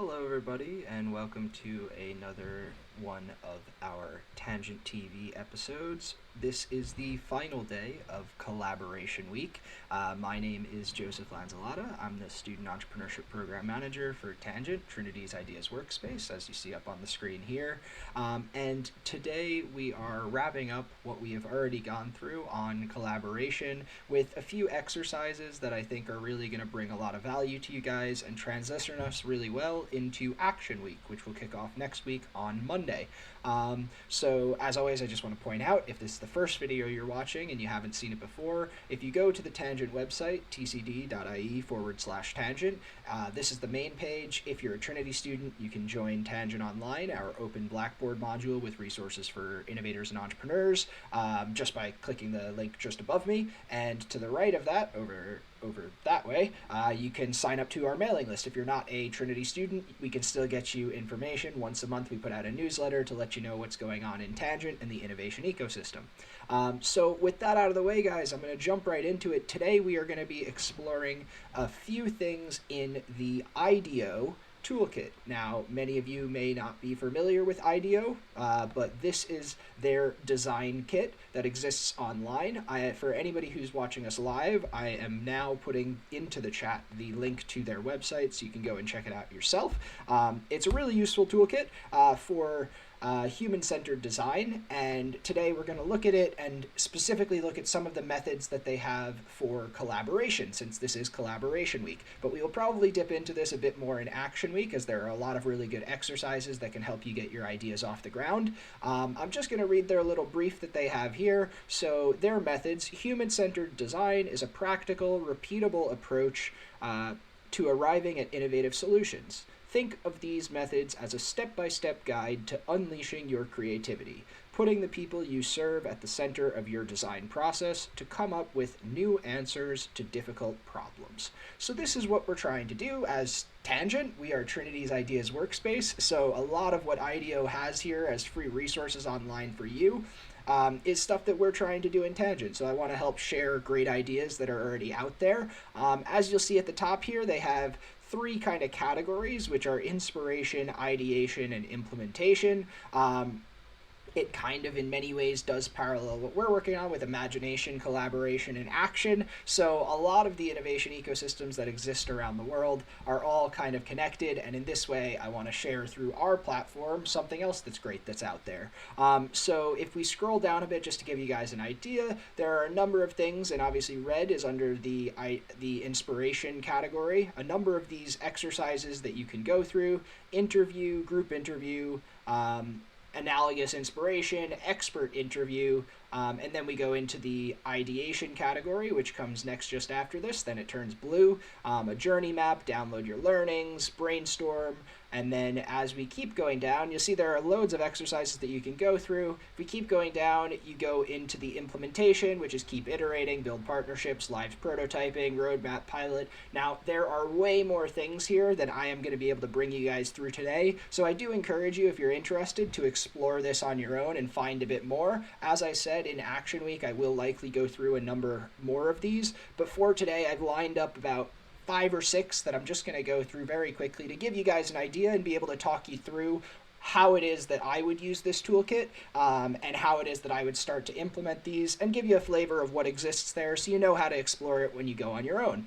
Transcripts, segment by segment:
Hello, everybody, and welcome to another one of our Tangent TV episodes. This is the final day of Collaboration Week. My name is Joseph Lanzalata. I'm the Student Entrepreneurship Program Manager for Tangent, Trinity's Ideas Workspace, as you see up on the screen here. And today we are wrapping up what we have already gone through on collaboration with a few exercises that I think are really going to bring a lot of value to you guys and transition us really well into Action Week, which will kick off next week on Monday. So as always, I just want to point out, if this is the first video you're watching and you haven't seen it before, if you go to the Tangent website, tcd.ie/tangent, this is the main page. If you're a Trinity student, you can join Tangent Online, our open Blackboard module with resources for innovators and entrepreneurs, just by clicking the link just above me. And to the right of that, over that way, you can sign up to our mailing list. If you're not a Trinity student, we can still get you information. Once a month we put out a newsletter to let you know what's going on in Tangent and the innovation ecosystem. So with that out of the way, guys, I'm going to jump right into it. Today we are going to be exploring a few things in the IDEO toolkit. Now, many of you may not be familiar with IDEO, but this is their design kit that exists online. For anybody who's watching us live, I am now putting into the chat the link to their website so you can go and check it out yourself. It's a really useful toolkit for human-centered design, and today we're going to look at it and specifically look at some of the methods that they have for collaboration, since this is Collaboration Week. But we will probably dip into this a bit more in Action Week, as there are a lot of really good exercises that can help you get your ideas off the ground. I'm just going to read their little brief that they have here. So their methods: human-centered design is a practical, repeatable approach to arriving at innovative solutions. Think of these methods as a step-by-step guide to unleashing your creativity, putting the people you serve at the center of your design process to come up with new answers to difficult problems. So this is what we're trying to do as Tangent. We are Trinity's Ideas Workspace, so a lot of what IDEO has here as free resources online for you is stuff that we're trying to do in Tangent. So I want to help share great ideas that are already out there. As you'll see at the top here, they have three kind of categories, which are inspiration, ideation, and implementation. It kind of in many ways does parallel what we're working on with imagination, collaboration, and action. So a lot of the innovation ecosystems that exist around the world are all kind of connected, and in this way I want to share through our platform something else that's great that's out there. So if we scroll down a bit just to give you guys an idea, there are a number of things, and obviously red is under the inspiration category. A number of these exercises that you can go through: interview, group interview, analogous inspiration, expert interview, and then we go into the ideation category, which comes next just after this. Then it turns blue. A journey map, download your learnings, brainstorm, and then as we keep going down, you'll see there are loads of exercises that you can go through. If we keep going down, you go into the implementation, which is keep iterating, build partnerships, live prototyping, roadmap, pilot. Now, there are way more things here than I am going to be able to bring you guys through today, so I do encourage you, if you're interested, to explore this on your own and find a bit more. As I said, in Action Week, I will likely go through a number more of these, but for today, I've lined up about 5 or 6 that I'm just going to go through very quickly to give you guys an idea and be able to talk you through how it is that I would use this toolkit, and how it is that I would start to implement these, and give you a flavor of what exists there so you know how to explore it when you go on your own.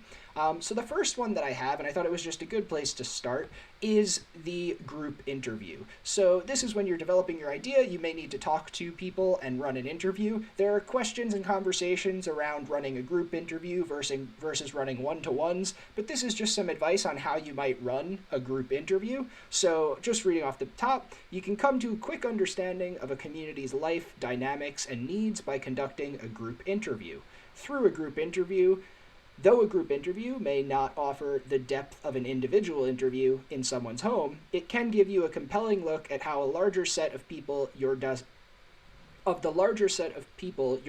So the first one that I have, and I thought it was just a good place to start, is the group interview. So this is when you're developing your idea, you may need to talk to people and run an interview. There are questions and conversations around running a group interview versus running one-to-ones, but this is just some advice on how you might run a group interview. So just reading off the top, you can come to a quick understanding of a community's life, dynamics, and needs by conducting a group interview. Through a group interview, though a group interview may not offer the depth of an individual interview in someone's home, it can give you a compelling look at how the larger set of people you're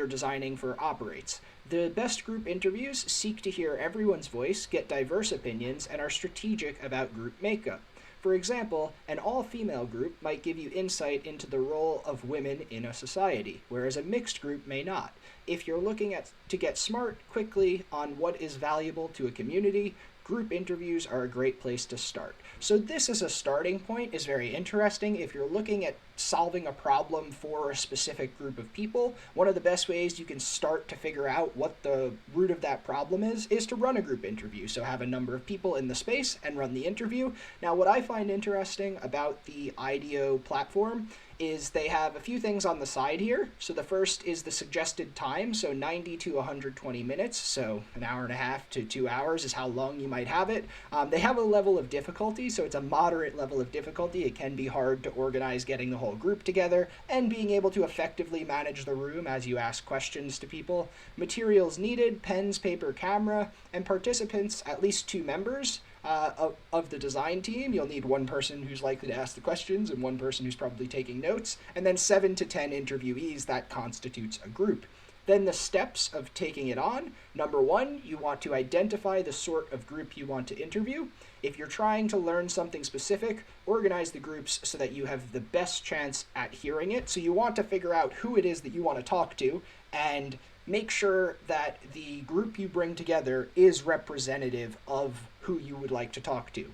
designing for operates. The best group interviews seek to hear everyone's voice, get diverse opinions, and are strategic about group makeup. For example, an all-female group might give you insight into the role of women in a society, whereas a mixed group may not. if you're looking to get smart quickly on what is valuable to a community, group interviews are a great place to start. So this as a starting point is very interesting. If you're looking at solving a problem for a specific group of people, one of the best ways you can start to figure out what the root of that problem is to run a group interview. So have a number of people in the space and run the interview. Now, what I find interesting about the IDEO platform is they have a few things on the side here. So the first is the suggested time, so 90 to 120 minutes, so an hour and a half to 2 hours is how long you might have it. They have a level of difficulty, so it's a moderate level of difficulty. It can be hard to organize getting the whole group together and being able to effectively manage the room as you ask questions to people. Materials needed: pens, paper, camera, and participants, at least 2 members. Of the design team. You'll need one person who's likely to ask the questions and one person who's probably taking notes, and then 7 to 10 interviewees. That constitutes a group. Then the steps of taking it on. Number 1, you want to identify the sort of group you want to interview. If you're trying to learn something specific, organize the groups so that you have the best chance at hearing it. So you want to figure out who it is that you want to talk to and make sure that the group you bring together is representative of who you would like to talk to.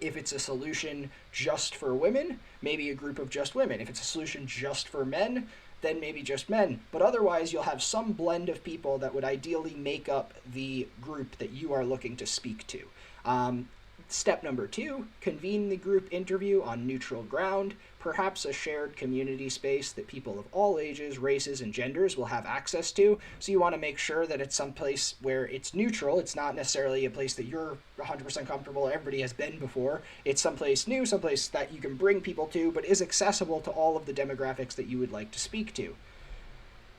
If it's a solution just for women, maybe a group of just women. If it's a solution just for men, then maybe just men. But otherwise, you'll have some blend of people that would ideally make up the group that you are looking to speak to. Step number 2, convene the group interview on neutral ground, perhaps a shared community space that people of all ages, races, and genders will have access to. So you want to make sure that it's someplace where it's neutral. It's not necessarily a place that you're 100% comfortable, everybody has been before. It's someplace new, someplace that you can bring people to, but is accessible to all of the demographics that you would like to speak to.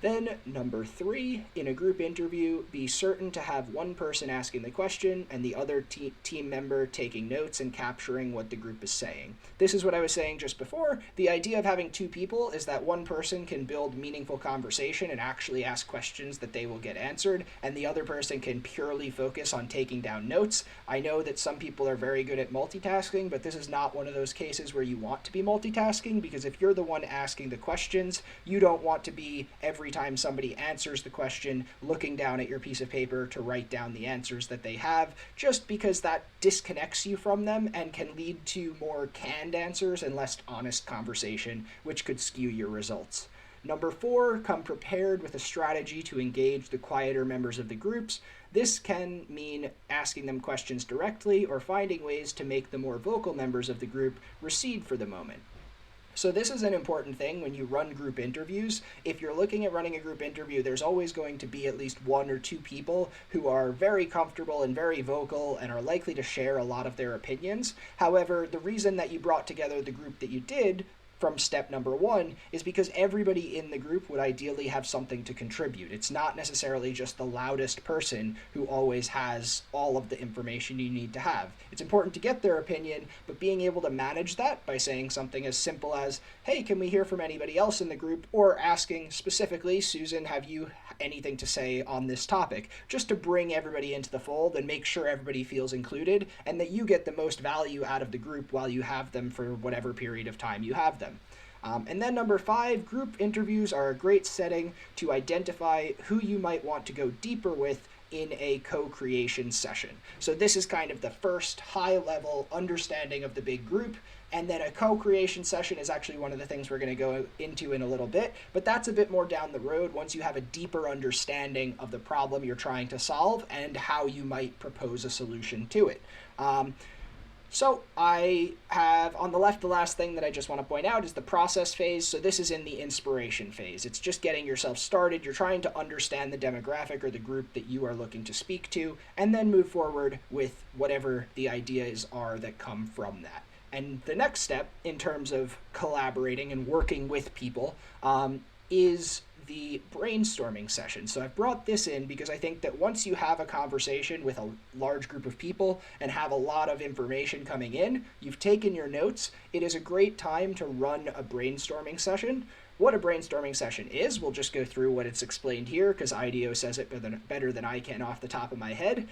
Then, number 3, in a group interview, be certain to have one person asking the question and the other team member taking notes and capturing what the group is saying. This is what I was saying just before. The idea of having 2 people is that one person can build meaningful conversation and actually ask questions that they will get answered, and the other person can purely focus on taking down notes. I know that some people are very good at multitasking, but this is not one of those cases where you want to be multitasking, because if you're the one asking the questions, you don't want to be every time somebody answers the question looking down at your piece of paper to write down the answers that they have, just because that disconnects you from them and can lead to more canned answers and less honest conversation, which could skew your results. Number 4, come prepared with a strategy to engage the quieter members of the groups. This can mean asking them questions directly or finding ways to make the more vocal members of the group recede for the moment. So this is an important thing when you run group interviews. If you're looking at running a group interview, there's always going to be at least 1 or 2 people who are very comfortable and very vocal and are likely to share a lot of their opinions. However, the reason that you brought together the group that you did from step number 1 is because everybody in the group would ideally have something to contribute. It's not necessarily just the loudest person who always has all of the information you need to have. It's important to get their opinion, but being able to manage that by saying something as simple as, hey, can we hear from anybody else in the group? Or asking specifically, Susan, have you anything to say on this topic? Just to bring everybody into the fold and make sure everybody feels included and that you get the most value out of the group while you have them for whatever period of time you have them. And then number 5, group interviews are a great setting to identify who you might want to go deeper with in a co-creation session. So this is kind of the first high-level understanding of the big group, and then a co-creation session is actually one of the things we're going to go into in a little bit, but that's a bit more down the road once you have a deeper understanding of the problem you're trying to solve and how you might propose a solution to it. So I have on the left, the last thing that I just want to point out is the process phase. So this is in the inspiration phase. It's just getting yourself started. You're trying to understand the demographic or the group that you are looking to speak to, and then move forward with whatever the ideas are that come from that. And the next step in terms of collaborating and working with people is the brainstorming session. So I've brought this in because I think that once you have a conversation with a large group of people and have a lot of information coming in, you've taken your notes, it is a great time to run a brainstorming session. What a brainstorming session is, we'll just go through what it's explained here because IDEO says it better than I can off the top of my head.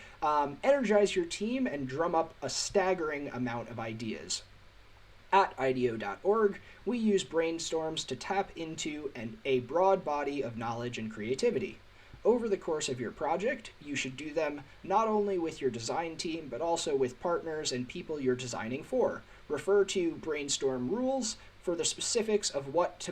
Energize your team and drum up a staggering amount of ideas. At IDEO.org, we use brainstorms to tap into a broad body of knowledge and creativity. Over the course of your project, you should do them not only with your design team, but also with partners and people you're designing for. Refer to brainstorm rules for the specifics of what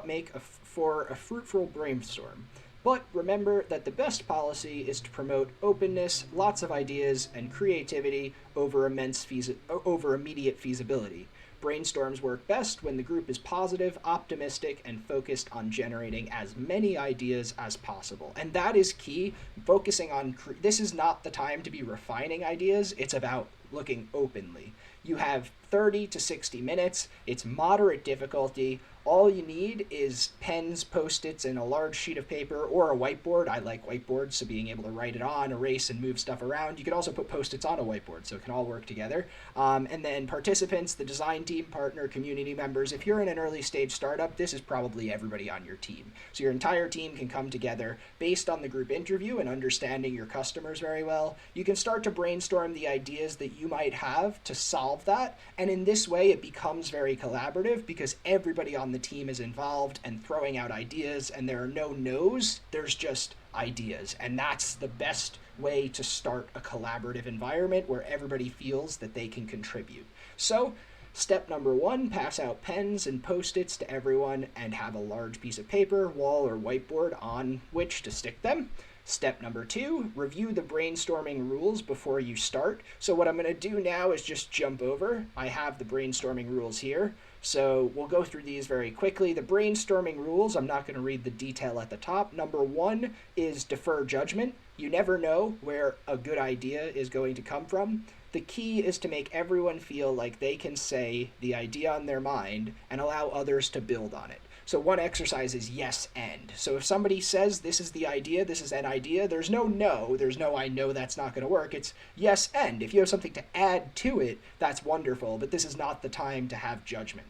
make for a fruitful brainstorm. But remember that the best policy is to promote openness, lots of ideas, and creativity over immediate feasibility. Brainstorms work best when the group is positive, optimistic, and focused on generating as many ideas as possible. And that is key. Focusing on this is not the time to be refining ideas. It's about looking openly. You have 30 to 60 minutes. It's moderate difficulty. All you need is pens, Post-its, and a large sheet of paper or a whiteboard. I like whiteboards, so being able to write it on, erase, and move stuff around. You can also put Post-its on a whiteboard, so it can all work together. And then participants, the design team, partner, community members. If you're in an early stage startup, this is probably everybody on your team. So your entire team can come together based on the group interview and understanding your customers very well. You can start to brainstorm the ideas that you might have to solve that. And in this way, it becomes very collaborative because everybody on the team is involved and throwing out ideas, and there are no no's, there's just ideas. And that's the best way to start a collaborative environment where everybody feels that they can contribute. So step number 1, pass out pens and Post-its to everyone and have a large piece of paper, wall, or whiteboard on which to stick them. Step number 2, review the brainstorming rules before you start. So what I'm going to do now is just jump over. I have the brainstorming rules here. So we'll go through these very quickly. The brainstorming rules, I'm not going to read the detail at the top. Number 1 is defer judgment. You never know where a good idea is going to come from. The key is to make everyone feel like they can say the idea on their mind and allow others to build on it. So one exercise is yes and. So if somebody says this is the idea, this is an idea, there's no I know that's not going to work. It's yes and. If you have something to add to it, that's wonderful, but this is not the time to have judgment.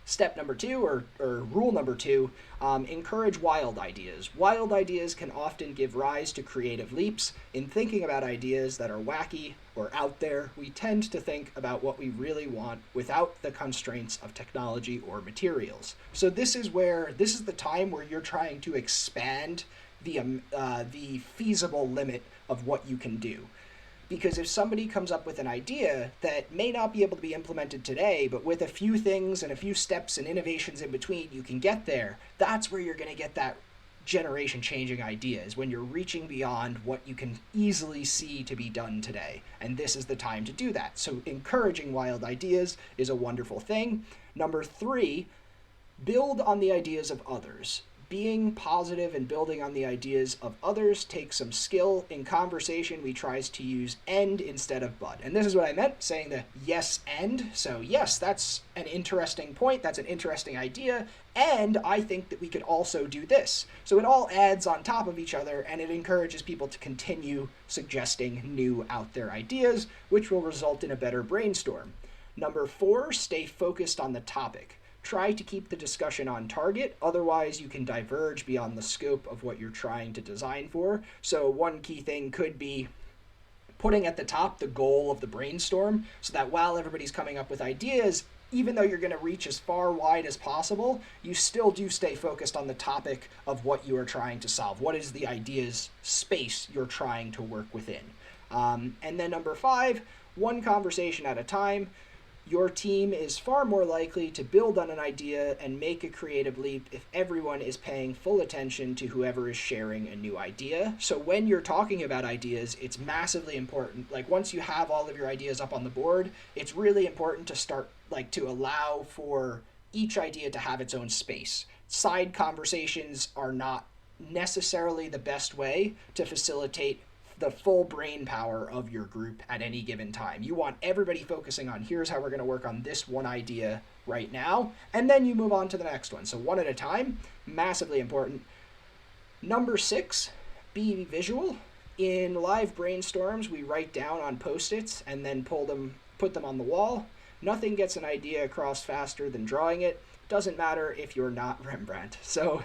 Step number 2, or rule number 2, encourage wild ideas. Wild ideas can often give rise to creative leaps. In thinking about ideas that are wacky or out there, we tend to think about what we really want without the constraints of technology or materials. So this is the time where you're trying to expand the feasible limit of what you can do. Because if somebody comes up with an idea that may not be able to be implemented today, but with a few things and a few steps and innovations in between, you can get there, that's where you're going to get that generation-changing idea, is when you're reaching beyond what you can easily see to be done today. And this is the time to do that. So encouraging wild ideas is a wonderful thing. Number 3, build on the ideas of others. Being positive and building on the ideas of others takes some skill. In conversation, we try to use and instead of but. And this is what I meant, saying the yes and. So yes, that's an interesting point. That's an interesting idea. And I think that we could also do this. So it all adds on top of each other, and it encourages people to continue suggesting new out there ideas, which will result in a better brainstorm. Number 4, stay focused on the topic. Try to keep the discussion on target, otherwise you can diverge beyond the scope of what you're trying to design for. So one key thing could be putting at the top the goal of the brainstorm, so that while everybody's coming up with ideas, even though you're going to reach as far wide as possible, you still do stay focused on the topic of what you are trying to solve. What is the idea's space you're trying to work within? And then number 5, one conversation at a time. Your team is far more likely to build on an idea and make a creative leap if everyone is paying full attention to whoever is sharing a new idea. So when you're talking about ideas, it's massively important. Like once you have all of your ideas up on the board, it's really important to start to allow for each idea to have its own space. Side conversations are not necessarily the best way to facilitate the full brain power of your group at any given time. You want everybody focusing on here's how we're going to work on this one idea right now, and then you move on to the next one. So one at a time, massively important. Number 6, be visual. In live brainstorms, we write down on Post-its and then put them on the wall. Nothing gets an idea across faster than drawing it. doesn't matter if you're not Rembrandt. So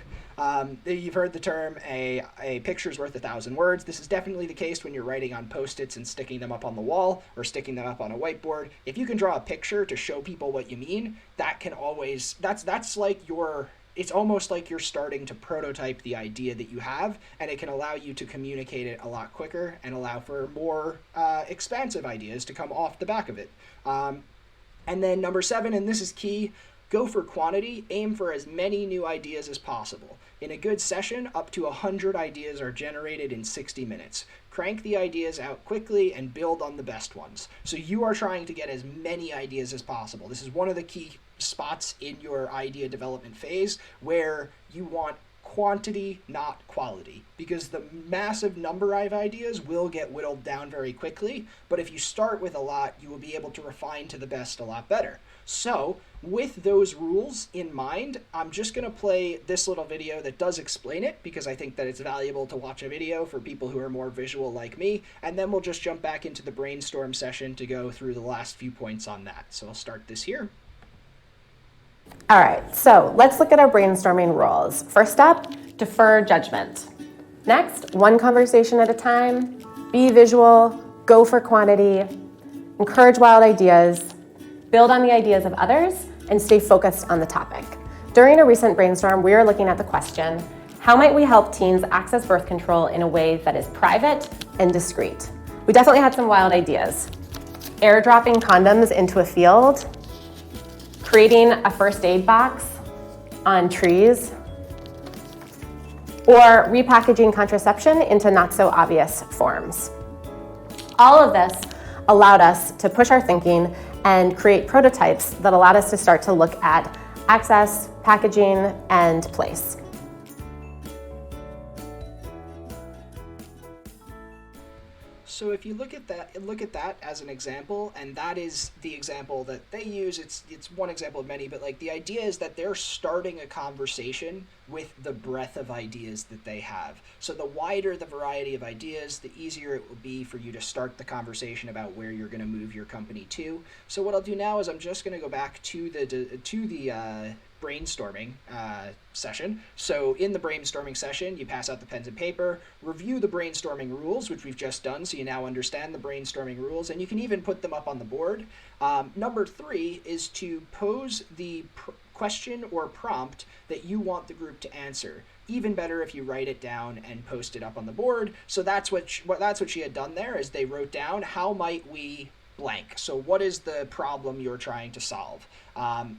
you've heard the term a picture's worth 1,000 words. This is definitely the case when you're writing on Post-its and sticking them up on the wall or sticking them up on a whiteboard. If you can draw a picture to show people what you mean, that can always, that's like it's almost like you're starting to prototype the idea that you have, and it can allow you to communicate it a lot quicker and allow for more expansive ideas to come off the back of it. And then number 7, and this is key, go for quantity. Aim for as many new ideas as possible. In a good session, up to 100 ideas are generated in 60 minutes. Crank the ideas out quickly and build on the best ones. So you are trying to get as many ideas as possible. This is one of the key spots in your idea development phase where you want quantity, not quality, because the massive number of ideas will get whittled down very quickly. But if you start with a lot, you will be able to refine to the best a lot better. So with those rules in mind, I'm just going to play this little video that does explain it, because I think that it's valuable to watch a video for people who are more visual like me, and then we'll just jump back into the brainstorm session to go through the last few points on that. So I'll start this here. All right, so let's look at our brainstorming rules. First up, defer judgment. Next, one conversation at a time, be visual, go for quantity, encourage wild ideas, build on the ideas of others, and stay focused on the topic. During a recent brainstorm, we are looking at the question, how might we help teens access birth control in a way that is private and discreet? We definitely had some wild ideas. Airdropping condoms into a field, creating a first aid box on trees, or repackaging contraception into not so obvious forms. All of this allowed us to push our thinking and create prototypes that allowed us to start to look at access, packaging, and place. So if you look at that as an example, and that is the example that they use, it's one example of many, but like the idea is that they're starting a conversation with the breadth of ideas that they have. So the wider the variety of ideas, the easier it will be for you to start the conversation about where you're going to move your company to. So what I'll do now is I'm just going to go back to the brainstorming session. So in the brainstorming session, you pass out the pens and paper, review the brainstorming rules, which we've just done, so you now understand the brainstorming rules, and you can even put them up on the board. Number 3 is to pose the question or prompt that you want the group to answer. Even better if you write it down and post it up on the board. So that's what she had done there, is they wrote down, how might we blank. So what is the problem you're trying to solve?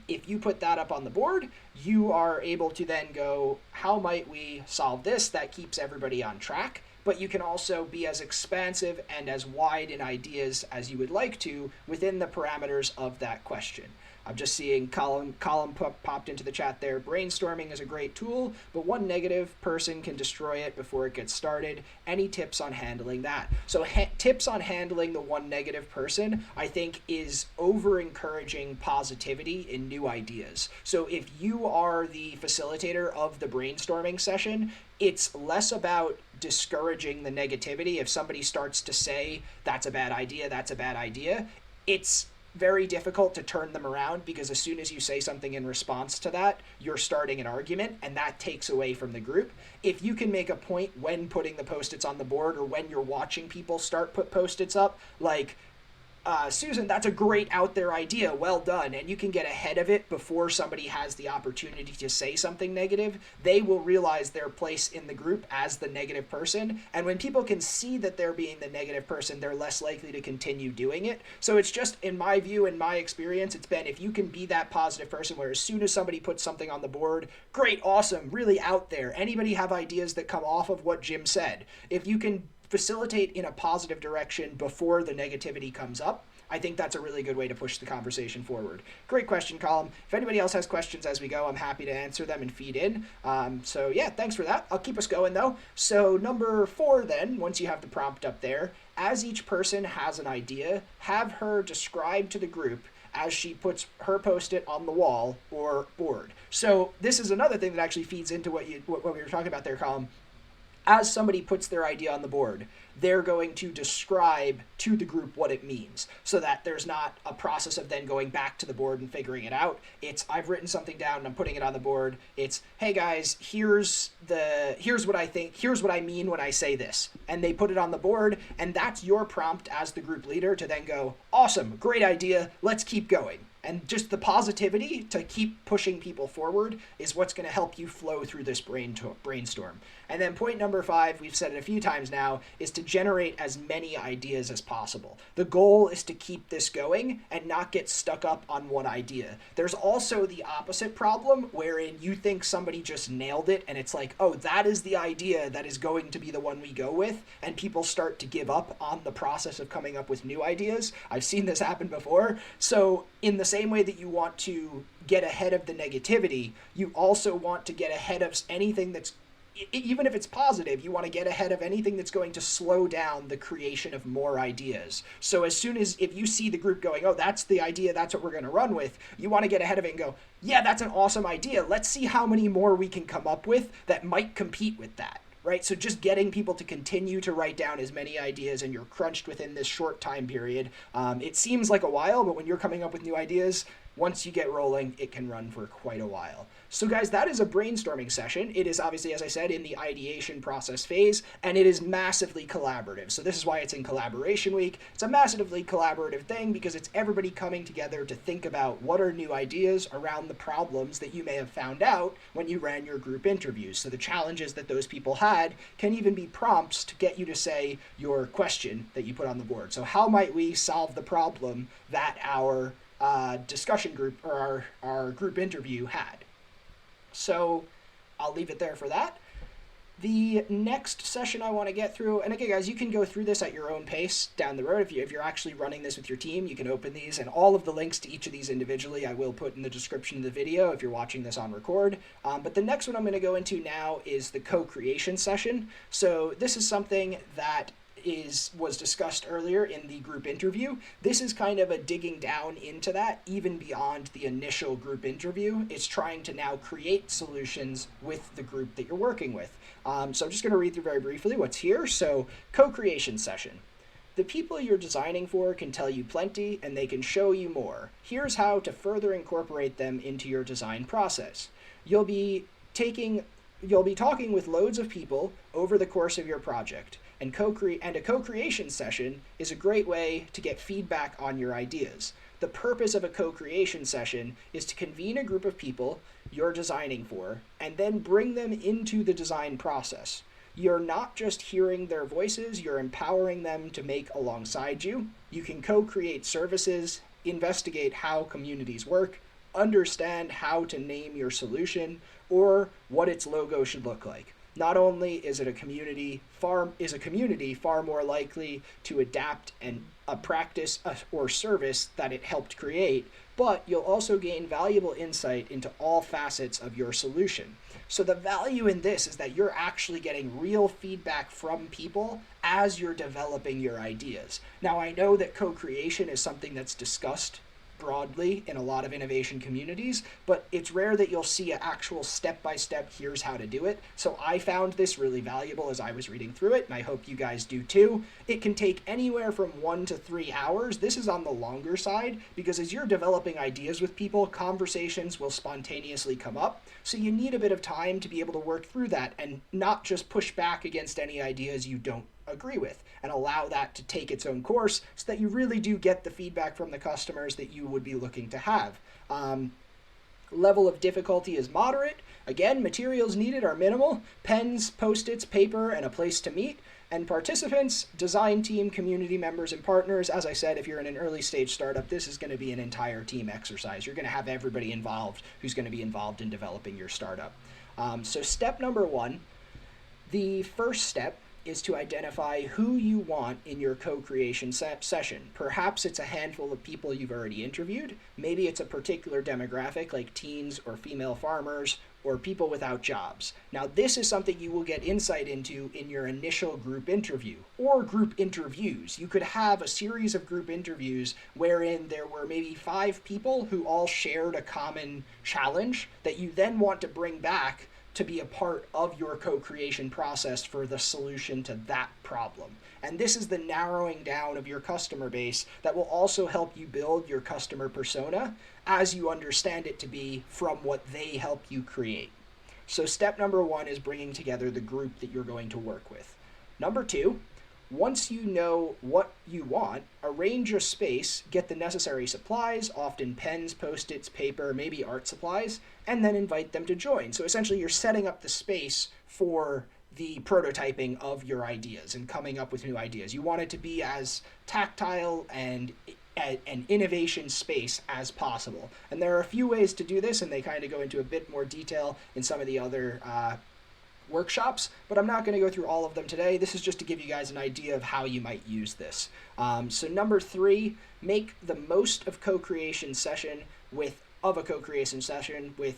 If you put that up on the board, you are able to then go, how might we solve this? That keeps everybody on track. But you can also be as expansive and as wide in ideas as you would like to within the parameters of that question. I'm just seeing Colin popped into the chat there. Brainstorming is a great tool, but one negative person can destroy it before it gets started. Any tips on handling that? So tips on handling the one negative person, I think, is over-encouraging positivity in new ideas. So if you are the facilitator of the brainstorming session, it's less about discouraging the negativity. If somebody starts to say, that's a bad idea, it's very difficult to turn them around, because as soon as you say something in response to that, you're starting an argument, and that takes away from the group. If you can make a point when putting the Post-its on the board, or when you're watching people put Post-its up, like, Susan, that's a great out there idea, well done, and you can get ahead of it before somebody has the opportunity to say something negative, they will realize their place in the group as the negative person, and when people can see that they're being the negative person, they're less likely to continue doing it. So it's just, in my view, in my experience, it's been, if you can be that positive person where as soon as somebody puts something on the board, great, awesome, really out there, anybody have ideas that come off of what Jim said? If you can facilitate in a positive direction before the negativity comes up, I think that's a really good way to push the conversation forward. Great question, Colin. If anybody else has questions as we go, I'm happy to answer them and feed in. So yeah, thanks for that. I'll keep us going though. So number 4 then, once you have the prompt up there, as each person has an idea, have her describe to the group as she puts her Post-it on the wall or board. So this is another thing that actually feeds into what we were talking about there, Colin. As somebody puts their idea on the board, they're going to describe to the group what it means, so that there's not a process of then going back to the board and figuring it out. It's, I've written something down and I'm putting it on the board. It's, hey guys, here's what I think, here's what I mean when I say this. And they put it on the board, and that's your prompt as the group leader to then go, awesome, great idea, let's keep going. And just the positivity to keep pushing people forward is what's going to help you flow through this brainstorm. And then point number 5, we've said it a few times now, is to generate as many ideas as possible. The goal is to keep this going and not get stuck up on one idea. There's also the opposite problem wherein you think somebody just nailed it and it's like, oh, that is the idea that is going to be the one we go with, and people start to give up on the process of coming up with new ideas. I've seen this happen before. So in the same way that you want to get ahead of the negativity, you also want to get ahead of anything that's, even if it's positive, you want to get ahead of anything that's going to slow down the creation of more ideas. So as soon as, if you see the group going, oh, that's the idea, that's what we're going to run with, you want to get ahead of it and go, yeah, that's an awesome idea. Let's see how many more we can come up with that might compete with that. Right? So just getting people to continue to write down as many ideas, and you're crunched within this short time period. It seems like a while, but when you're coming up with new ideas, once you get rolling, it can run for quite a while. So guys, that is a brainstorming session. It is obviously, as I said, in the ideation process phase, and it is massively collaborative. So this is why it's in collaboration week. It's a massively collaborative thing because it's everybody coming together to think about what are new ideas around the problems that you may have found out when you ran your group interviews. So the challenges that those people had can even be prompts to get you to say your question that you put on the board. So how might we solve the problem that our discussion group or our group interview had? So I'll leave it there for that. The next session I want to get through, and again, guys, you can go through this at your own pace down the road. If you're actually running this with your team, you can open these, and all of the links to each of these individually I will put in the description of the video if you're watching this on record. But the next one I'm going to go into now is the co-creation session. So this is something that was discussed earlier in the group interview. This is kind of a digging down into that, even beyond the initial group interview. It's trying to now create solutions with the group that you're working with. So I'm just going to read through very briefly what's here. So, co-creation session. The people you're designing for can tell you plenty, and they can show you more. Here's how to further incorporate them into your design process. You'll be talking with loads of people over the course of your project. And a co-creation session is a great way to get feedback on your ideas. The purpose of a co-creation session is to convene a group of people you're designing for and then bring them into the design process. You're not just hearing their voices, you're empowering them to make alongside you. You can co-create services, investigate how communities work, understand how to name your solution, or what its logo should look like. Not only is a community far more likely to adapt a practice or service that it helped create, but you'll also gain valuable insight into all facets of your solution. So the value in this is that you're actually getting real feedback from people as you're developing your ideas. Now, I know that co-creation is something that's discussed broadly in a lot of innovation communities, but it's rare that you'll see an actual step-by-step, here's how to do it. So I found this really valuable as I was reading through it, and I hope you guys do too. It can take anywhere from 1 to 3 hours. This is on the longer side because as you're developing ideas with people, conversations will spontaneously come up. So you need a bit of time to be able to work through that and not just push back against any ideas you don't agree with, and allow that to take its own course so that you really do get the feedback from the customers that you would be looking to have. Level of difficulty is moderate. Again, materials needed are minimal: pens, post-its, paper, and a place to meet. And participants, design team, community members, and partners. As I said, if you're in an early stage startup, this is going to be an entire team exercise. You're going to have everybody involved who's going to be involved in developing your startup. So step number 1, the first step is to identify who you want in your co-creation session. Perhaps it's a handful of people you've already interviewed. Maybe it's a particular demographic like teens or female farmers or people without jobs. Now, this is something you will get insight into in your initial group interview or group interviews. You could have a series of group interviews wherein there were maybe 5 people who all shared a common challenge that you then want to bring back to be a part of your co-creation process for the solution to that problem. And this is the narrowing down of your customer base that will also help you build your customer persona as you understand it to be from what they help you create. So step number 1 is bringing together the group that you're going to work with. Number 2, once you know what you want, arrange a space, get the necessary supplies, often pens, post-its, paper, maybe art supplies, and then invite them to join. So essentially you're setting up the space for the prototyping of your ideas and coming up with new ideas. You want it to be as tactile and an innovation space as possible. And there are a few ways to do this, and they kind of go into a bit more detail in some of the other workshops, but I'm not going to go through all of them today. This is just to give you guys an idea of how you might use this. So number 3, make the most of co-creation session with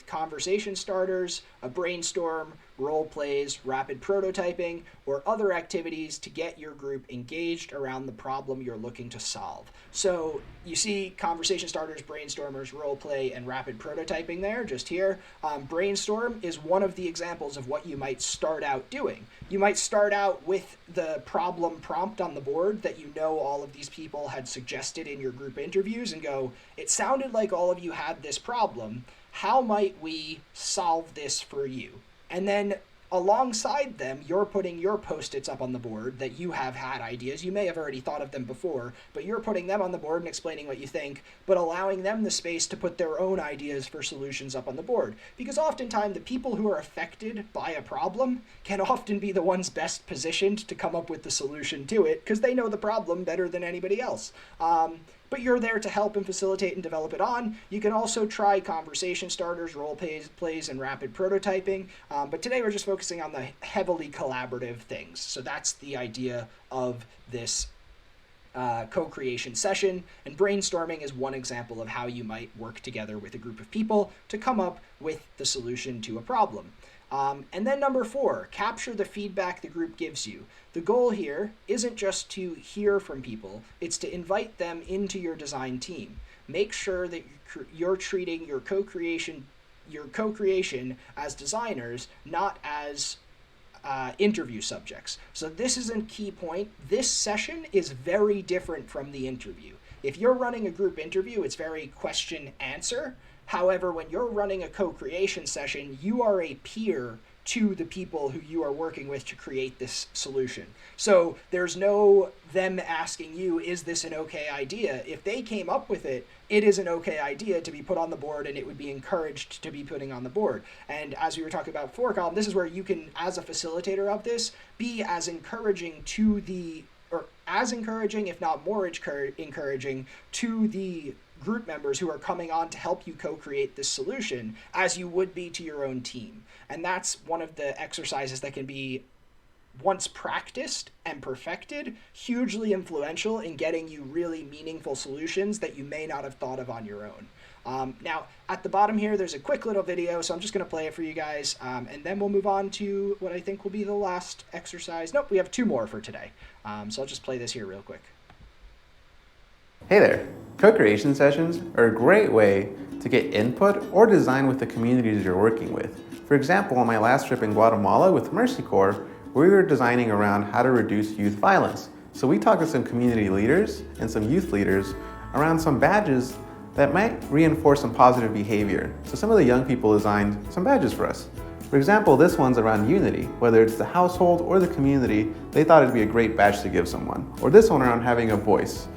conversation starters, a brainstorm, role plays, rapid prototyping, or other activities to get your group engaged around the problem you're looking to solve. So you see conversation starters, brainstormers, role play, and rapid prototyping there, just here. Brainstorm is one of the examples of what you might start out doing. You might start out with the problem prompt on the board that you know all of these people had suggested in your group interviews and go, it sounded like all of you had this problem. How might we solve this for you? And then alongside them, you're putting your post-its up on the board that you have had ideas. You may have already thought of them before, but you're putting them on the board and explaining what you think, but allowing them the space to put their own ideas for solutions up on the board. Because oftentimes the people who are affected by a problem can often be the ones best positioned to come up with the solution to it because they know the problem better than anybody else. But you're there to help and facilitate and develop it on. You can also try conversation starters, role plays, and rapid prototyping. But today we're just focusing on the heavily collaborative things. So that's the idea of this co-creation session. And brainstorming is one example of how you might work together with a group of people to come up with the solution to a problem. And then number 4, capture the feedback the group gives you. The goal here isn't just to hear from people, it's to invite them into your design team. Make sure that you're treating your co-creation as designers, not as interview subjects. So this is a key point. This session is very different from the interview. If you're running a group interview, it's very question-answer. However, when you're running a co-creation session, you are a peer to the people who you are working with to create this solution. So there's no them asking you, is this an okay idea? If they came up with it, it is an okay idea to be put on the board, and it would be encouraged to be putting on the board. And as we were talking about before, Colin, this is where you can, as a facilitator of this, be as encouraging to as encouraging, if not more encouraging, to the group members who are coming on to help you co-create this solution as you would be to your own team. And that's one of the exercises that can be, once practiced and perfected, hugely influential in getting you really meaningful solutions that you may not have thought of on your own. Now, at the bottom here, there's a quick little video, so I'm just going to play it for you guys, and then we'll move on to what I think will be the last exercise. Nope, we have 2 more for today. So I'll just play this here real quick. Hey there! Co-creation sessions are a great way to get input or design with the communities you're working with. For example, on my last trip in Guatemala with Mercy Corps, we were designing around how to reduce youth violence. So we talked to some community leaders and some youth leaders around some badges that might reinforce some positive behavior. So some of the young people designed some badges for us. For example, this one's around unity. Whether it's the household or the community, they thought it'd be a great badge to give someone. Or this one around having a voice.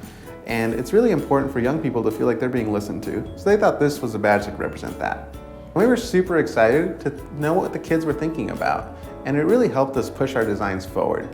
And it's really important for young people to feel like they're being listened to. So they thought this was a badge that could represent that. We were super excited to know what the kids were thinking about, and it really helped us push our designs forward.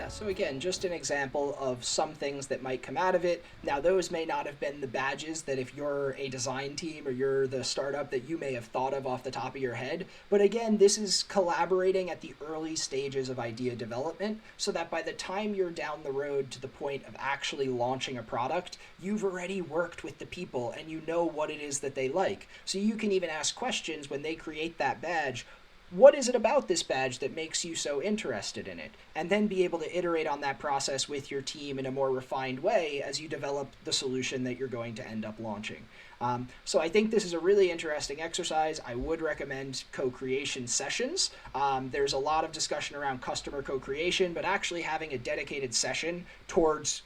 So again, just an example of some things that might come out of it. Now, those may not have been the badges that if you're a design team or you're the startup that you may have thought of off the top of your head. But again, this is collaborating at the early stages of idea development so that by the time you're down the road to the point of actually launching a product, you've already worked with the people and you know what it is that they like. So you can even ask questions when they create that badge. what is it about this badge that makes you so interested in it? And then be able to iterate on that process with your team in a more refined way as you develop the solution that you're going to end up launching. So I think this is a really interesting exercise. I would recommend co-creation sessions. There's a lot of discussion around customer co-creation, but actually having a dedicated session towards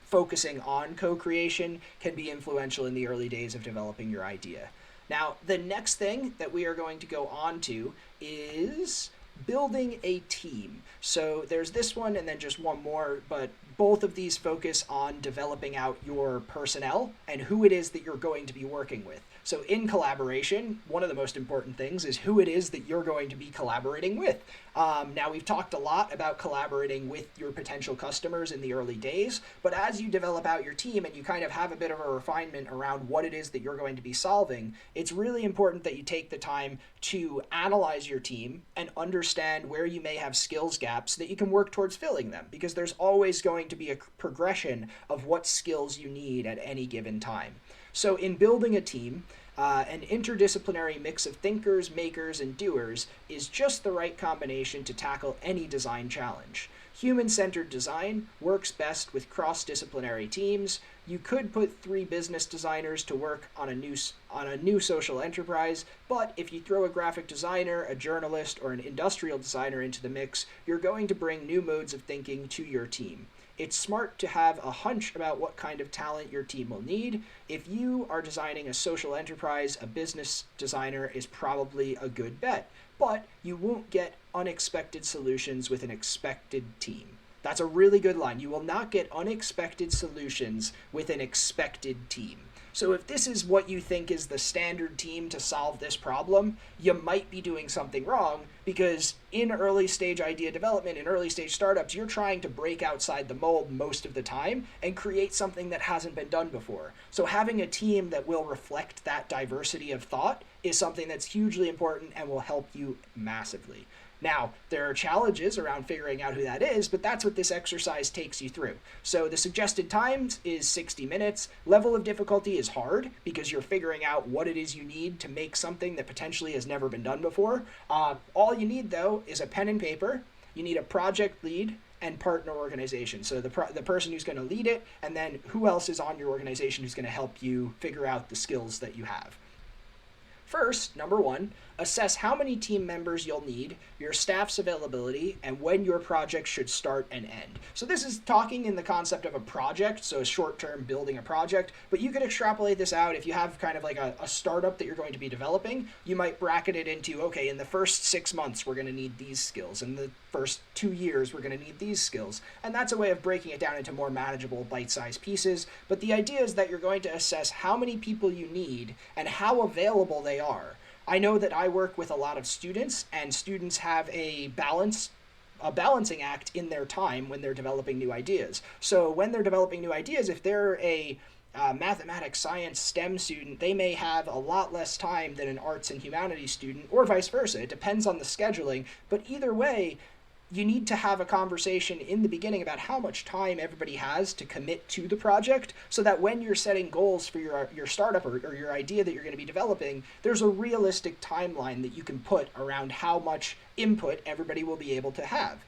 focusing on co-creation can be influential in the early days of developing your idea. Now, the next thing that we are going to go on to is building a team. So there's this one and then just one more, but both of these focus on developing out your personnel and who it is that you're going to be working with. So in collaboration, one of the most important things is who it is that you're going to be collaborating with. Now, we've talked a lot about collaborating with your potential customers in the early days, but as you develop out your team and you kind of have a bit of a refinement around what it is that you're going to be solving, it's really important that you take the time to analyze your team and understand where you may have skills gaps so that you can work towards filling them, because there's always going to be a progression of what skills you need at any given time. So in building a team, an interdisciplinary mix of thinkers, makers, and doers is just the right combination to tackle any design challenge. Human-centered design works best with cross-disciplinary teams. You could put 3 business designers to work on a new social enterprise, but if you throw a graphic designer, a journalist, or an industrial designer into the mix, you're going to bring new modes of thinking to your team. It's smart to have a hunch about what kind of talent your team will need. If you are designing a social enterprise, a business designer is probably a good bet, but you won't get unexpected solutions with an expected team. That's a really good line. You will not get unexpected solutions with an expected team. So if this is what you think is the standard team to solve this problem, you might be doing something wrong, because in early stage idea development, in early stage startups, you're trying to break outside the mold most of the time and create something that hasn't been done before. So having a team that will reflect that diversity of thought is something that's hugely important and will help you massively. Now, there are challenges around figuring out who that is, but that's what this exercise takes you through. So the suggested time is 60 minutes. Level of difficulty is hard because you're figuring out what it is you need to make something that potentially has never been done before. All you need, though, is a pen and paper. You need a project lead and partner organization. So the person who's going to lead it, and then who else is on your organization who's going to help you figure out the skills that you have. First, number 1, assess how many team members you'll need, your staff's availability, and when your project should start and end. So this is talking in the concept of a project, so short-term building a project, but you could extrapolate this out. If you have kind of like a startup that you're going to be developing, you might bracket it into, okay, in the first 6 months, we're going to need these skills. In the first 2 years, we're going to need these skills. And that's a way of breaking it down into more manageable bite-sized pieces. But the idea is that you're going to assess how many people you need and how available they are. I know that I work with a lot of students, and students have a balancing act in their time when they're developing new ideas. So when they're developing new ideas, if they're a mathematics, science, STEM student, they may have a lot less time than an arts and humanities student, or vice versa. It depends on the scheduling, but either way, you need to have a conversation in the beginning about how much time everybody has to commit to the project, so that when you're setting goals for your startup or your idea that you're going to be developing, there's a realistic timeline that you can put around how much input everybody will be able to have,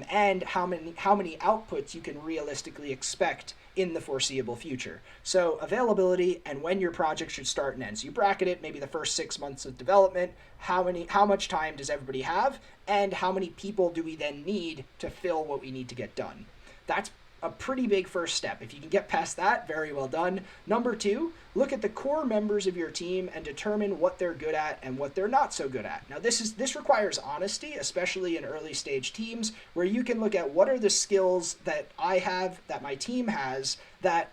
and how many outputs you can realistically expect in the foreseeable future. So availability and when your project should start and end. So you bracket it, maybe the first 6 months of development, how much time does everybody have, and how many people do we then need to fill what we need to get done. That's a pretty big first step. If you can get past that, very well done. Number 2, look at the core members of your team and determine what they're good at and what they're not so good at. Now this requires honesty, especially in early stage teams, where you can look at what are the skills that I have, that my team has, that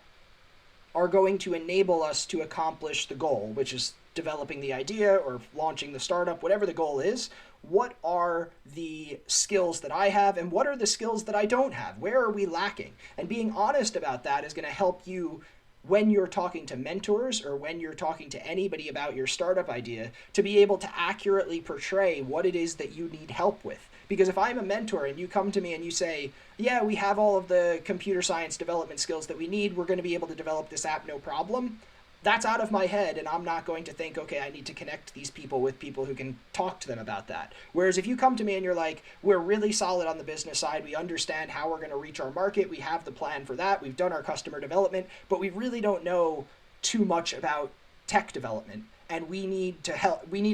are going to enable us to accomplish the goal, which is developing the idea or launching the startup, whatever the goal is. What are the skills that I have, and what are the skills that I don't have? Where are we lacking? And being honest about that is going to help you when you're talking to mentors or when you're talking to anybody about your startup idea, to be able to accurately portray what it is that you need help with. Because if I'm a mentor and you come to me and you say, yeah, we have all of the computer science development skills that we need, we're going to be able to develop this app, no problem, that's out of my head, and I'm not going to think, okay, I need to connect these people with people who can talk to them about that. Whereas if you come to me and you're like, we're really solid on the business side, we understand how we're going to reach our market, we have the plan for that, we've done our customer development, but we really don't know too much about tech development, and we need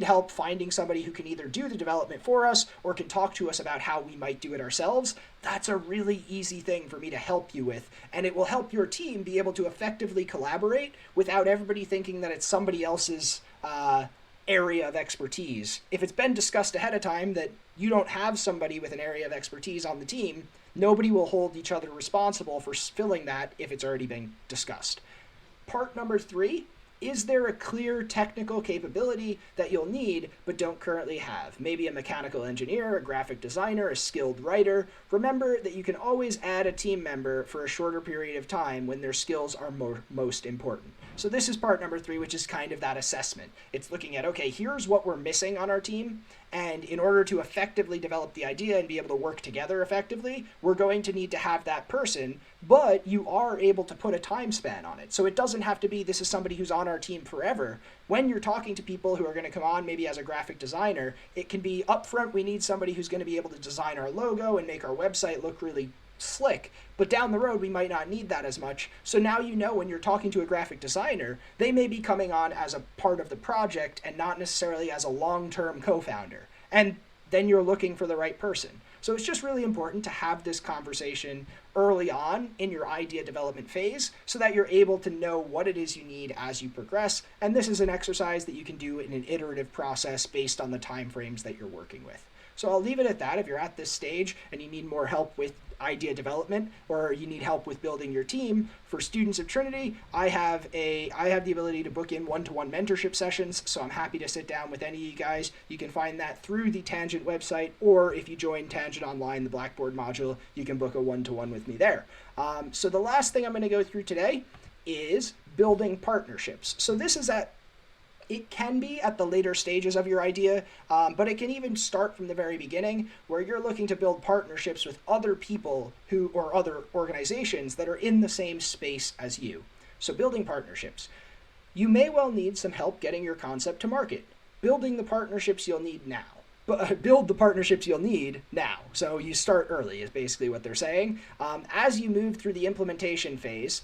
help finding somebody who can either do the development for us or can talk to us about how we might do it ourselves. That's a really easy thing for me to help you with, and it will help your team be able to effectively collaborate without everybody thinking that it's somebody else's area of expertise. If it's been discussed ahead of time that you don't have somebody with an area of expertise on the team, nobody will hold each other responsible for filling that if it's already been discussed. Part number 3, is there a clear technical capability that you'll need but don't currently have? Maybe a mechanical engineer, a graphic designer, a skilled writer. Remember that you can always add a team member for a shorter period of time when their skills are most important. So this is part number 3, which is kind of that assessment. It's looking at, okay, here's what we're missing on our team, and in order to effectively develop the idea and be able to work together effectively, we're going to need to have that person, but you are able to put a time span on it. So it doesn't have to be this is somebody who's on our team forever. When you're talking to people who are going to come on maybe as a graphic designer, it can be upfront, we need somebody who's going to be able to design our logo and make our website look really slick, but down the road we might not need that as much. So now you know when you're talking to a graphic designer, they may be coming on as a part of the project and not necessarily as a long-term co-founder, and then you're looking for the right person. So it's just really important to have this conversation early on in your idea development phase so that you're able to know what it is you need as you progress, and this is an exercise that you can do in an iterative process based on the timeframes that you're working with. So I'll leave it at that. If you're at this stage and you need more help with idea development or you need help with building your team, for students of Trinity, I have the ability to book in one-to-one mentorship sessions, so I'm happy to sit down with any of you guys. You can find that through the Tangent website, or if you join Tangent Online, the Blackboard module, you can book a one-to-one with me there. So the last thing I'm going to go through today is building partnerships. So this is it can be at the later stages of your idea, but it can even start from the very beginning where you're looking to build partnerships with other people or other organizations that are in the same space as you. So building partnerships. You may well need some help getting your concept to market. Building the partnerships you'll need now. Build the partnerships you'll need now. So you start early is basically what they're saying. As you move through the implementation phase,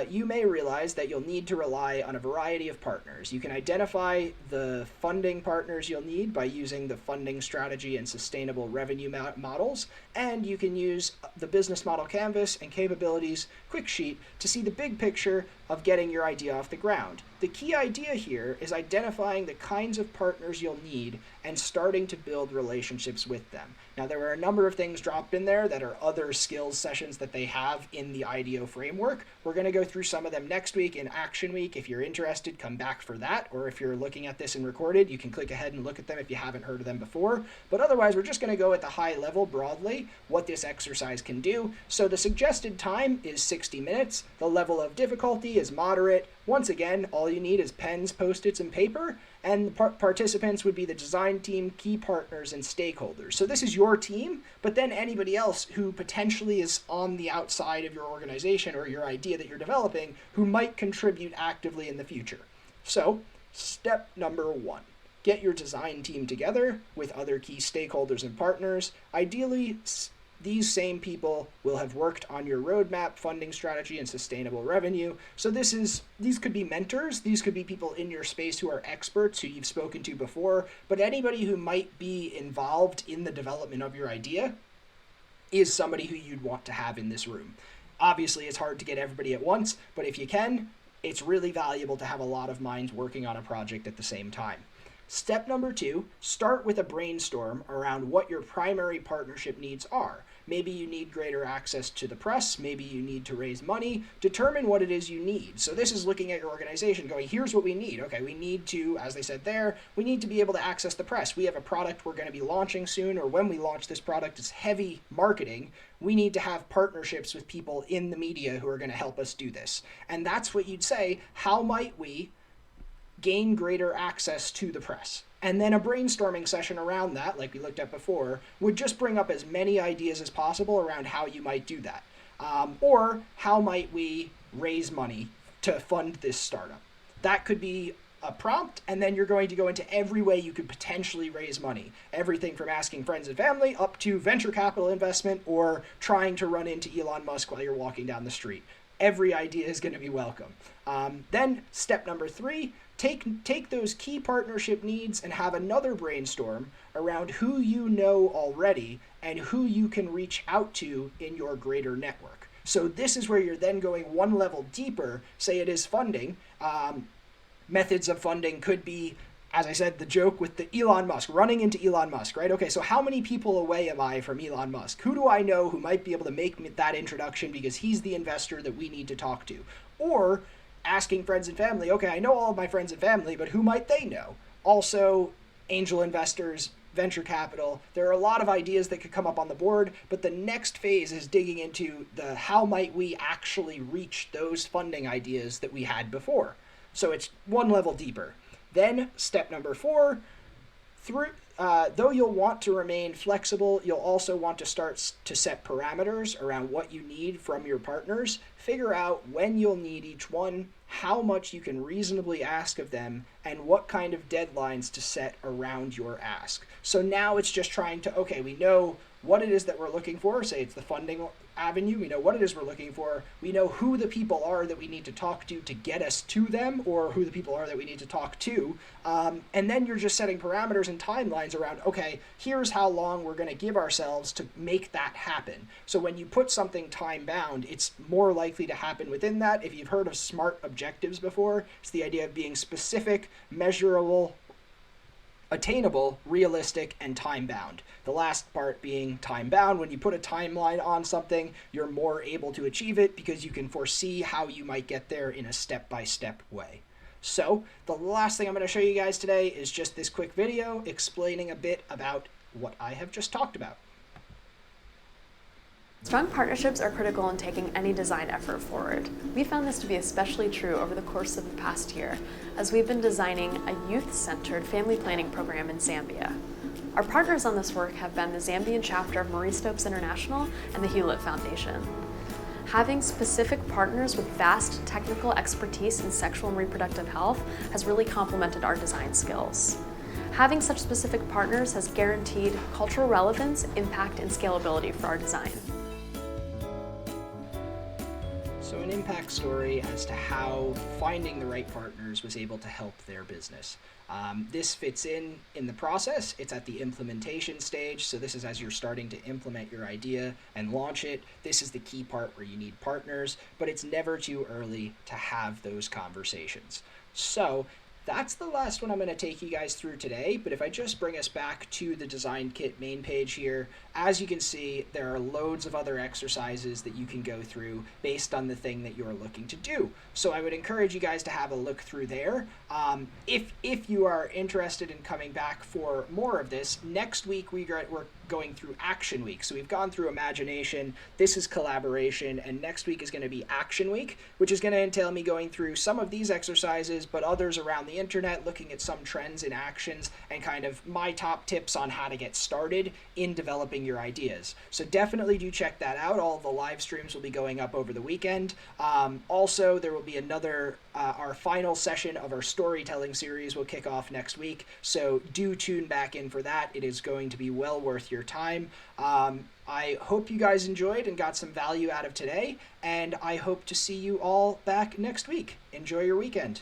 you may realize that you'll need to rely on a variety of partners. You can identify the funding partners you'll need by using the funding strategy and sustainable revenue models, and you can use the business model canvas and capabilities quick sheet to see the big picture of getting your idea off the ground. The key idea here is identifying the kinds of partners you'll need and starting to build relationships with them. Now, there are a number of things dropped in there that are other skills sessions that they have in the IDEO framework. We're going to go through some of them next week in Action Week. If you're interested, come back for that. Or if you're looking at this and recorded, you can click ahead and look at them if you haven't heard of them before. But otherwise, we're just going to go at the high level broadly what this exercise can do. So the suggested time is 60 minutes. The level of difficulty is moderate. Once again, all you need is pens, Post-its, and paper, and the participants would be the design team, key partners, and stakeholders. So this is your team, but then anybody else who potentially is on the outside of your organization or your idea that you're developing who might contribute actively in the future. So step number 1. Get your design team together with other key stakeholders and partners. Ideally, these same people will have worked on your roadmap, funding strategy, and sustainable revenue. So these could be mentors. These could be people in your space who are experts who you've spoken to before, but anybody who might be involved in the development of your idea is somebody who you'd want to have in this room. Obviously, it's hard to get everybody at once, but if you can, it's really valuable to have a lot of minds working on a project at the same time. Step number 2, start with a brainstorm around what your primary partnership needs are. Maybe you need greater access to the press. Maybe you need to raise money. Determine what it is you need. So this is looking at your organization going, here's what we need. Okay, we need to, as they said there, we need to be able to access the press. We have a product we're going to be launching soon, or when we launch this product, it's heavy marketing. We need to have partnerships with people in the media who are going to help us do this. And that's what you'd say, how might we gain greater access to the press? And then a brainstorming session around that, like we looked at before, would just bring up as many ideas as possible around how you might do that. Or how might we raise money to fund this startup? that could be a prompt, and then you're going to go into every way you could potentially raise money. Everything from asking friends and family up to venture capital investment or trying to run into Elon Musk while you're walking down the street. Every idea is going to be welcome. Then step number 3, take those key partnership needs and have another brainstorm around who you know already and who you can reach out to in your greater network. So this is where you're then going one level deeper. Say it is funding. Methods of funding could be, as I said, the joke with the Elon Musk, running into Elon Musk, right? Okay, so how many people away am I from Elon Musk? Who do I know who might be able to make that introduction because he's the investor that we need to talk to? Or asking friends and family, okay, I know all of my friends and family, but who might they know? Also, angel investors, venture capital. There are a lot of ideas that could come up on the board, but the next phase is digging into the how might we actually reach those funding ideas that we had before. So it's one level deeper. Then step number 4, though you'll want to remain flexible, you'll also want to start to set parameters around what you need from your partners. Figure out when you'll need each one, how much you can reasonably ask of them, and what kind of deadlines to set around your ask. So now it's just trying to, okay, we know what it is that we're looking for. Say it's the funding avenue. We know what it is we're looking for. We know who the people are that we need to talk to get us to them, or who the people are that we need to talk to. And then you're just setting parameters and timelines around, okay, here's how long we're going to give ourselves to make that happen. So when you put something time bound, it's more likely to happen within that. If you've heard of SMART objectives before, it's the idea of being specific, measurable, attainable, realistic, and time-bound. The last part being time-bound. When you put a timeline on something, you're more able to achieve it because you can foresee how you might get there in a step-by-step way. So the last thing I'm going to show you guys today is just this quick video explaining a bit about what I have just talked about. Strong partnerships are critical in taking any design effort forward. We found this to be especially true over the course of the past year, as we've been designing a youth-centered family planning program in Zambia. Our partners on this work have been the Zambian chapter of Marie Stopes International and the Hewlett Foundation. Having specific partners with vast technical expertise in sexual and reproductive health has really complemented our design skills. Having such specific partners has guaranteed cultural relevance, impact, and scalability for our design. So an impact story as to how finding the right partners was able to help their business. This fits in the process. It's at the implementation stage. So this is as you're starting to implement your idea and launch it. This is the key part where you need partners, but it's never too early to have those conversations. So that's the last one I'm going to take you guys through today, but if I just bring us back to the Design Kit main page here, as you can see, there are loads of other exercises that you can go through based on the thing that you're looking to do. So I would encourage you guys to have a look through there. If you are interested in coming back for more of this, next week we're going through Action Week. So we've gone through Imagination, this is Collaboration, and next week is going to be Action Week, which is going to entail me going through some of these exercises, but others around the internet, looking at some trends and actions, and kind of my top tips on how to get started in developing your ideas. So definitely do check that out. All of the live streams will be going up over the weekend. Also, there will be another, our final session of our storytelling series will kick off next week. So do tune back in for that. It is going to be well worth your time. I hope you guys enjoyed and got some value out of today, and I hope to see you all back next week. Enjoy your weekend.